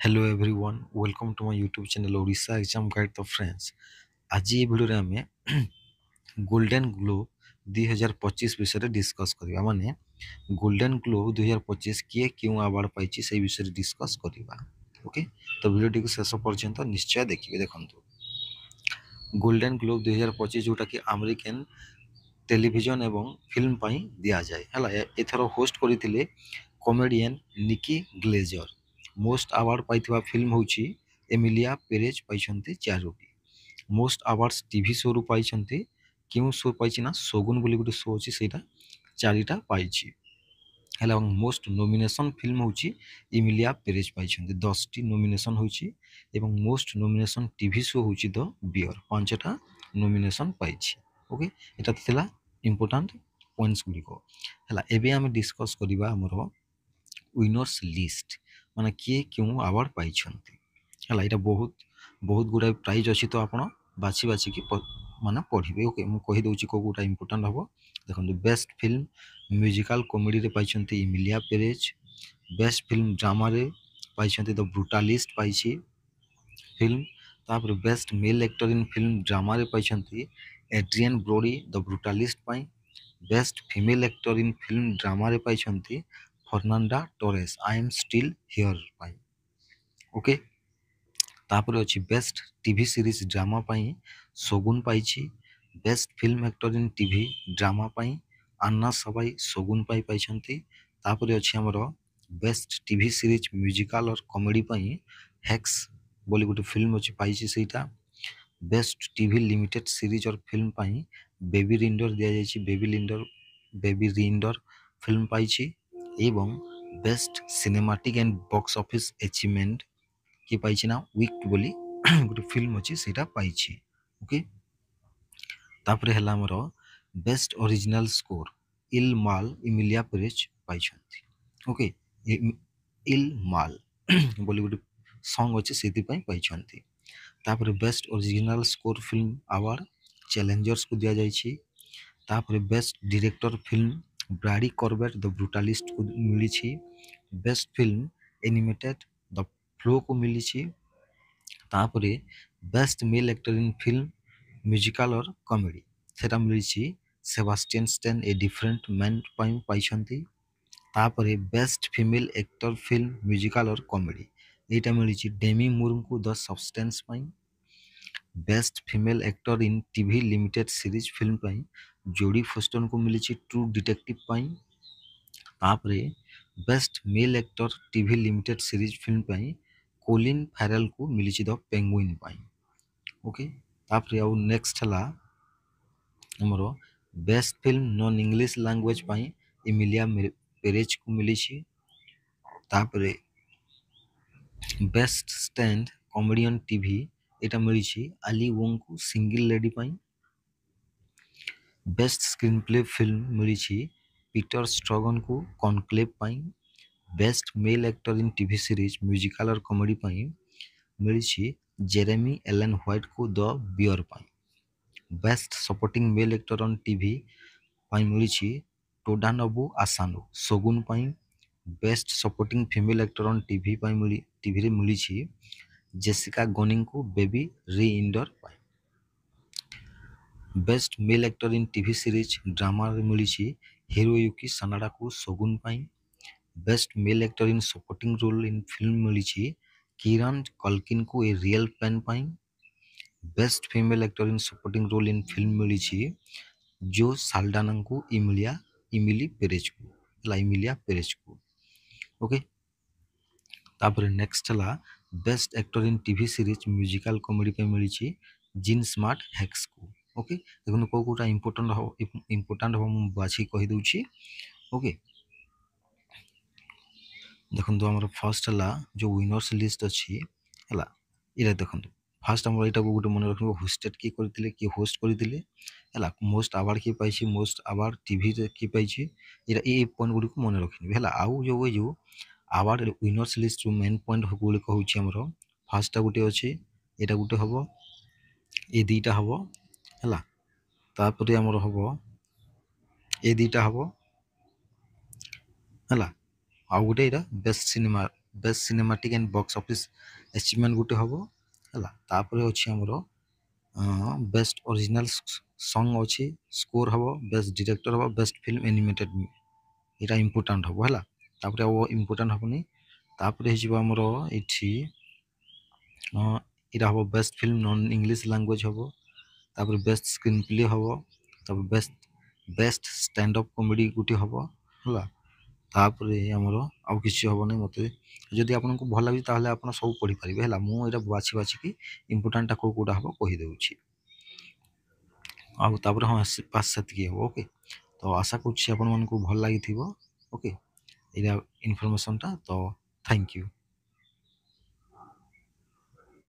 Hello everyone, welcome to my YouTube channel Odisha Exam Guide to Friends। ଆଜି ଏ ଭିଡ଼ିଓରେ ଆମେ golden globe 2025 ବିଷୟରେ discus କରିବା। ମାନେ ଗୋଲ୍ଡେନ୍ ଗ୍ଲୋବ୍ 2025 କିଏ କେଉଁ ଆୱାର୍ଡ଼ ପାଇଛି ସେଇ ବିଷୟରେ ଡିସ୍କସ୍ କରିବା। ଓକେ, ତ ଭିଡ଼ିଓଟିକୁ ଶେଷ ପର୍ଯ୍ୟନ୍ତ ନିଶ୍ଚୟ ଦେଖିବେ। ଦେଖନ୍ତୁ, ଗୋଲ୍ଡେନ୍ ଗ୍ଲୋବ୍ 2025 ଯେଉଁଟାକି ଆମେରିକାନ୍ ଟେଲିଭିଜନ ଏବଂ ଫିଲ୍ମ ପାଇଁ ଦିଆଯାଏ ହେଲା। ଏଥର ହୋଷ୍ଟ କରିଥିଲେ କମେଡ଼ିଆନ୍ ନିକି ଗ୍ଲେଜର। ମୋଷ୍ଟ ଆୱାର୍ଡ଼ ପାଇଥିବା ଫିଲ୍ମ ହେଉଛି ଏମିଲିଆ ପେରେଜ, ପାଇଛନ୍ତି 4ଟି। ମୋଷ୍ଟ ଆୱାର୍ଡ଼ସ୍ ଟିଭି ଶୋରୁ ପାଇଛନ୍ତି, କେଉଁ ଶୋ ପାଇଛି ନା ଶୋଗୁନ ବୋଲି ଗୋଟେ ଶୋ ଅଛି, ସେଇଟା 4ଟା ପାଇଛି ହେଲା। ଏବଂ ମୋଷ୍ଟ ନୋମିନେସନ୍ ଫିଲ୍ମ ହେଉଛି ଏମିଲିଆ ପେରେଜ, ପାଇଛନ୍ତି 10ଟି ନୋମିନେସନ୍ ହେଉଛି। ଏବଂ ମୋଷ୍ଟ ନୋମିନେସନ୍ ଟିଭି ଶୋ ହେଉଛି ଦ ବିୟର, 5ଟା ନୋମିନେସନ୍ ପାଇଛି। ଓକେ, ଏଟା ଥିଲା ଇମ୍ପୋର୍ଟାଣ୍ଟ ପଏଣ୍ଟସ୍ ଗୁଡ଼ିକ ହେଲା। ଏବେ ଆମେ ଡିସ୍କସ୍ କରିବା ଆମର ୱିନର୍ସ ଲିଷ୍ଟ, ମାନେ କିଏ କେଉଁ ଆୱାର୍ଡ଼ ପାଇଛନ୍ତି ହେଲା। ଏଇଟା ବହୁତ ଗୁଡ଼ାଏ ପ୍ରାଇଜ୍ ଅଛି, ତ ଆପଣ ବାଛି ବାଛିକି ମାନେ ପଢ଼ିବେ। ଓକେ, ମୁଁ କହିଦେଉଛି କେଉଁ କେଉଁଟା ଇମ୍ପୋର୍ଟାଣ୍ଟ ହେବ। ଦେଖନ୍ତୁ, ବେଷ୍ଟ ଫିଲ୍ମ ମ୍ୟୁଜିକାଲ କମେଡ଼ିରେ ପାଇଛନ୍ତି ଏମିଲିଆ ପେରେଜ। ବେଷ୍ଟ ଫିଲ୍ମ ଡ୍ରାମାରେ ପାଇଛନ୍ତି ଦ ବ୍ରୁଟାଲିଷ୍ଟ ପାଇଛି ଫିଲ୍ମ। ତାପରେ best male actor in film ଡ୍ରାମାରେ ପାଇଛନ୍ତି ଏଡ୍ରିଆନ୍ ବ୍ରୋଡି ଦ ବ୍ରୁଟାଲିଷ୍ଟ ପାଇଁ। Best female actor in film ଡ୍ରାମାରେ ପାଇଛନ୍ତି Fernanda Torres I am still here ପାଇଁ। ଓକେ, ତାପରେ ଅଛି ବେଷ୍ଟ ଟିଭି ସିରିଜ୍ ଡ୍ରାମା ପାଇଁ ଶୋଗୁନ ପାଇଛି। Best film actor in TV drama ପାଇଁ ଆନ୍ନା ସବାଇ ଶୋଗୁନ ପାଇଁ ପାଇଛନ୍ତି। ତାପରେ ଅଛି ଆମର best TV series musical or comedy ପାଇଁ ହେକ୍ସ ବୋଲି ଗୋଟେ ଫିଲ୍ମ ଅଛି, ପାଇଛି ସେଇଟା। ବେଷ୍ଟ ଟିଭି ଲିମିଟେଡ୍ ସିରିଜ୍ ଅର୍ ଫିଲ୍ମ ପାଇଁ ବେବି ରିଣ୍ଡର ଦିଆଯାଇଛି, ବେବି ରିଣ୍ଡର ଫିଲ୍ମ ପାଇଛି। ଏବଂ best cinematic and box office achievement କିଏ ପାଇଛି ନା ୱିକ୍ ବୋଲି ଗୋଟେ ଫିଲ୍ମ ଅଛି, ସେଇଟା ପାଇଛି। ଓକେ, ତାପରେ ହେଲା ଆମର best original score El Mal Emilia Perez ପାଇଛନ୍ତି। ଓକେ, ଇଲ୍ ମାଲ ବୋଲି ଗୋଟେ ସଙ୍ଗ ଅଛି, ସେଥିପାଇଁ ପାଇଛନ୍ତି। ତାପରେ best original score film award ଚ୍ୟାଲେଞ୍ଜର୍ସକୁ ଦିଆଯାଇଛି। ତାପରେ best director film Brady Corbet the ବ୍ରୁଟାଲିଷ୍ଟକୁ ମିଳିଛି। ବେଷ୍ଟ ଫିଲ୍ମ ଏନିମେଟେଡ୍ ଦ ଫ୍ଲୋକୁ ମିଳିଛି। ତାପରେ best male actor in film musical or comedy ସେଟା ମିଳିଛି Sebastian Stan a different man ପାଇଁ ପାଇଛନ୍ତି। ତାପରେ best female actor film musical or comedy ଏଇଟା ମିଳିଛି ଡେମି ମୁରଙ୍କୁ ଦ ସବଷ୍ଟାନ୍ସ ପାଇଁ। Best female actor in TV limited series film ପାଇଁ ଜୋଡ଼ି ଫୋଷ୍ଟନକୁ ମିଳିଛି ଟ୍ରୁ ଡିଟେକ୍ଟିଭ ପାଇଁ। ତାପରେ best male actor TV limited series film ପାଇଁ କୋଲିନ୍ ଫାରେଲକୁ ମିଳିଛି ଦ ପେଙ୍ଗୁଇନ୍ ପାଇଁ। ଓକେ, ତାପରେ ଆଉ ନେକ୍ସଟ ହେଲା ଆମର best film non English language ପାଇଁ ଏମିଲିଆ ପେରେଜକୁ ମିଳିଛି। ତାପରେ ବେଷ୍ଟ ଷ୍ଟାଣ୍ଡ କମେଡ଼ିଆନ୍ ଟିଭି ଏଇଟା ମିଳିଛି ଆଲି ୱୋଙ୍କୁ ସିଙ୍ଗଲ ଲେଡି ପାଇଁ। ବେଷ୍ଟ ସ୍କ୍ରିନ୍ ପ୍ଲେ ଫିଲ୍ମ ମିଳିଛି ପିଟର ଷ୍ଟ୍ରଗନକୁ କନକ୍ଲେଭ୍ ପାଇଁ। Best male actor in TV series musical or comedy ପାଇଁ ମିଳିଛି ଜେରେମି ଏଲେନ୍ ହ୍ୱାଇଟକୁ ଦ ବିୟର ପାଇଁ। Best supporting male actor on TV ପାଇଁ ମିଳିଛି ଟୋଡାନୋବୁ ଆସାନୋ ଶୋଗୁନ ପାଇଁ। Best supporting female actor on TV ପାଇଁ ଟିଭିରେ ମିଳିଛି ଜେସିକା ଗନିଙ୍କୁ ବେବି ରିଇଣ୍ଡର ପାଇଁ। Best male actor in TV series ଡ୍ରାମାରେ ମିଳିଛି ହିରୋୟୁକି ସାନାଡାକୁ ଶୋଗୁନ ପାଇଁ। Best male actor in supporting role in film ମିଳିଛି କିରନ୍ କଲକିନ୍କୁ ଏ ରିଏଲ୍ ପେନ୍ ପାଇଁ। Best female actor in supporting role in film ମିଳିଛି Zoe ସାଲ୍ଡାନାଙ୍କୁ Emilia ପେରେଜକୁ। ଓକେ, ତାପରେ ନେକ୍ସଟ ହେଲା best actor in TV series musical comedy ପାଇଁ ମିଳିଛି ଜିନ୍ ସ୍ମାର୍ଟ ହେକ୍ସକୁ। ଓକେ, ଦେଖନ୍ତୁ କେଉଁ କେଉଁଟା ଇମ୍ପୋର୍ଟାଣ୍ଟ ହେବ ମୁଁ ବାଛି କହିଦେଉଛି। ଓକେ, ଦେଖନ୍ତୁ ଆମର ଫାର୍ଷ୍ଟ ହେଲା ଯେଉଁ ୱିନର୍ସ ଲିଷ୍ଟ ଅଛି ହେଲା, ଏଇଟା ଦେଖନ୍ତୁ। ଫାର୍ଷ୍ଟ ଆମର ଏଇଟାକୁ ଗୋଟେ ମନେ ରଖିବ, ହୋଷ୍ଟେଡ୍ କିଏ କରିଥିଲେ, କିଏ ହୋଷ୍ଟ କରିଥିଲେ ହେଲା। ମୋଷ୍ଟ ଆୱାର୍ଡ଼ କିଏ ପାଇଛି, ମୋଷ୍ଟ ଆୱାର୍ଡ଼ ଟିଭିରେ କିଏ ପାଇଛି, ଏଇଟା ଏଇ ପଏଣ୍ଟ ଗୁଡ଼ିକୁ ମନେ ରଖିନେବେ ହେଲା। ଆଉ ଯେଉଁ ଆୱାର୍ଡ଼ ୱିନର୍ସ ଲିଷ୍ଟରୁ ମେନ୍ ପଏଣ୍ଟ ଗୁଡ଼ିକ ହେଉଛି ଆମର ଫାର୍ଷ୍ଟଟା ଗୋଟେ ଅଛି, ଏଇଟା ଗୋଟେ ହେବ, ଏ ଦୁଇଟା ହେବ ହେଲା। ତାପରେ ଆମର ହେବ ଏ ଦୁଇଟା ହେବ ହେଲା। ଆଉ ଗୋଟେ ଏଇଟା best cinema best cinematic and box office achievement ଗୋଟେ ହେବ ହେଲା। ତାପରେ ଅଛି ଆମର ବେଷ୍ଟ ଅରିଜିନାଲ ସଙ୍ଗ ଅଛି, ସ୍କୋର ହେବ, ବେଷ୍ଟ ଡିରେକ୍ଟର ହେବ, ବେଷ୍ଟ ଫିଲ୍ମ ଆନିମେଟେଡ୍ ଏଇଟା ଇମ୍ପୋର୍ଟାଣ୍ଟ ହେବ ହେଲା। ତାପରେ ଆଉ ଇମ୍ପୋର୍ଟାଣ୍ଟ ହେବନି। ତାପରେ ହେଇଯିବ ଆମର ଏଇଠି ଏଇଟା ହେବ best film non English language ହେବ। ତାପରେ ବେଷ୍ଟ ସ୍କ୍ରିନ୍ ପ୍ଲେ ହେବ। ତାପରେ ବେଷ୍ଟ ଷ୍ଟାଣ୍ଡ ଅପ୍ କମେଡ଼ି ଗୋଟେ ହେବ ହେଲା। ତାପରେ ଆମର ଆଉ କିଛି ହେବନି। ମୋତେ ଯଦି ଆପଣଙ୍କୁ ଭଲ ଲାଗୁଛି ତାହେଲେ ଆପଣ ସବୁ ପଢ଼ିପାରିବେ ହେଲା। ମୁଁ ଏଇଟା ବାଛିକି ଇମ୍ପୋର୍ଟାଣ୍ଟଟା କେଉଁଟା ହେବ କହିଦେଉଛି। ଆଉ ତାପରେ ହଁ ପାସ୍ ସେତିକି ହେବ। ଓକେ, ତ ଆଶା କରୁଛି ଆପଣମାନଙ୍କୁ ଭଲ ଲାଗିଥିବ। ଓକେ, ଏଇଟା ଇନଫର୍ମେସନ୍ଟା। ତ ଥ୍ୟାଙ୍କ ୟୁ।